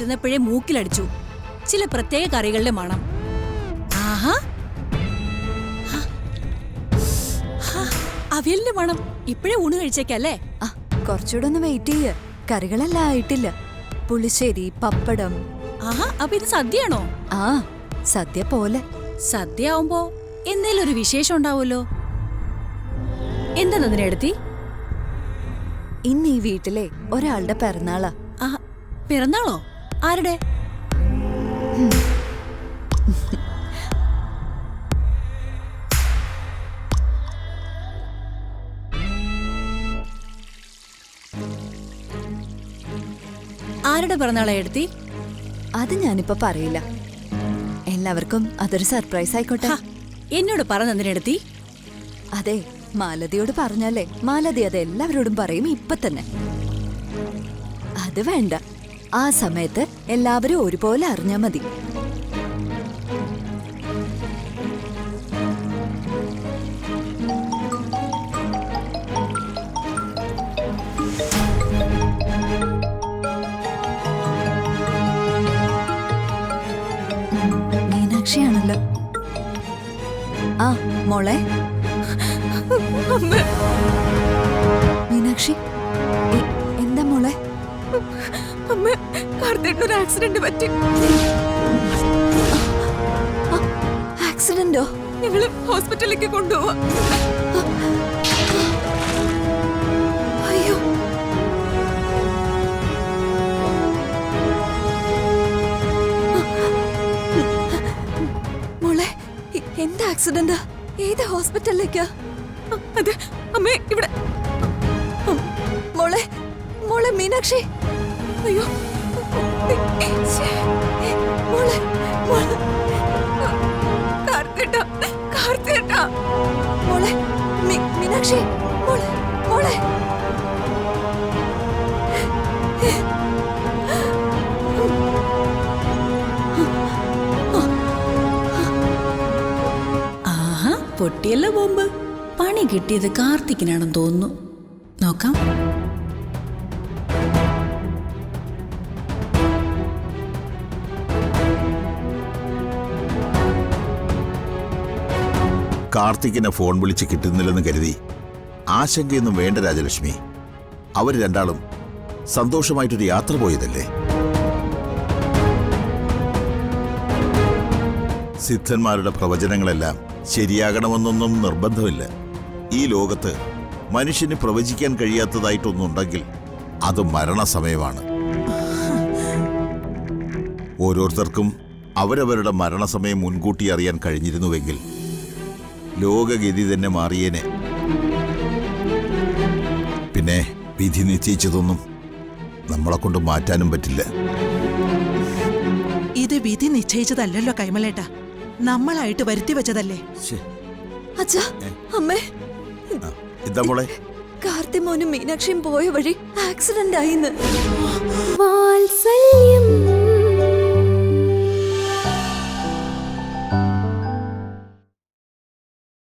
ഇരുന്നപ്പോഴേ മൂക്കിലടിച്ചു. ചില പ്രത്യേക കറികളുടെ മണം. ആഹാ, അവിയലിന്റെ മണം. ഇപ്പോഴേ ഊണ് കഴിച്ചേക്കല്ലേ? കുറച്ചുകൂടെ ഒന്ന് വെയിറ്റ് ചെയ്യ. കറികളെല്ലാം ആയിട്ടില്ല. പുളിശ്ശേരി, പപ്പടം. ആഹാ, അപ്പൊ ഇത് സദ്യയാണോ? ആ, സദ്യ പോലെ. സദ്യ ആവുമ്പോ എന്തേലും ഒരു വിശേഷം ഉണ്ടാവുമല്ലോ. എന്താ നന്ദിനിയെടുത്തി? ഇന്ന് ഈ വീട്ടിലെ ഒരാളുടെ പിറന്നാളാ. പിറന്നാളോ? ആരുടെ? ആരുടെ പിറന്നാളാ എടുത്തി? അത് ഞാനിപ്പോ പറയില്ല. എല്ലാവർക്കും അതൊരു സർപ്രൈസ് ആയിക്കോട്ടെ. എന്നോട് പറ നന്ദിനിയെടുത്തി. അതെ, മാലതിയോട് പറഞ്ഞാലേ മാലതി അത് എല്ലാവരോടും പറയും ഇപ്പൊ തന്നെ. അത് വേണ്ട, ആ സമയത്ത് എല്ലാവരും ഒരുപോലെ അറിഞ്ഞാ മതി. മീനാക്ഷിയാണല്ലോ. ആ മോളെ. മീനാക്ഷി, എന്താ മോളെ? കാർത്തികേട്ടനൊരു ആക്സിഡന്റ് പറ്റി. ആക്സിഡന്റോ? ഞങ്ങള് ഹോസ്പിറ്റലിലേക്ക് കൊണ്ടുപോവാ. അയ്യോ, മോളെ എന്താ ആക്സിഡന്റാ? ഏത് ഹോസ്പിറ്റലിലേക്കാ? അതെ അമ്മേ, ഇവിടെ. മോളെ, മോളെ മീനാക്ഷി. അയ്യോ മോളെ, മോളെ. കാർത്തികേട്ടാ. മോളെ, മീനാക്ഷി. മോളെ, മോളെ. ആഹാ, പൊട്ടിയല്ല ബോംബ്. പണി കിട്ടിയത് കാർത്തിക്കിനാണെന്ന് തോന്നുന്നു. നോക്കാം. കാർത്തിക്കിനെ ഫോൺ വിളിച്ച് കിട്ടുന്നില്ലെന്ന് കരുതി ആശങ്കയൊന്നും വേണ്ട രാജലക്ഷ്മി. അവർ രണ്ടാളും സന്തോഷമായിട്ടൊരു യാത്ര പോയതല്ലേ. സിദ്ധന്മാരുടെ പ്രവചനങ്ങളെല്ലാം ശരിയാകണമെന്നൊന്നും നിർബന്ധമില്ല. ഈ ലോകത്ത് മനുഷ്യന് പ്രവചിക്കാൻ കഴിയാത്തതായിട്ടൊന്നുണ്ടെങ്കിൽ അത് മരണസമയമാണ്. ഓരോരുത്തർക്കും അവരവരുടെ മരണസമയം മുൻകൂട്ടി അറിയാൻ കഴിഞ്ഞിരുന്നുവെങ്കിൽ ലോകഗതി തന്നെ മാറിയേനെ. പിന്നെ വിധി നിശ്ചയിച്ചതൊന്നും നമ്മളെ കൊണ്ട് മാറ്റാനും പറ്റില്ല. ഇത് വിധി നിശ്ചയിച്ചതല്ലല്ലോ കൈമലേട്ടാ, നമ്മളായിട്ട് വരുത്തി വെച്ചതല്ലേ. അച്ഛാ, അമ്മേ, എന്താ മോളെ? കാർത്തി മോനും മീനാക്ഷിയും പോയ വഴി ആക്സിഡന്റ് ആയിന്ന്. വാത്സല്യം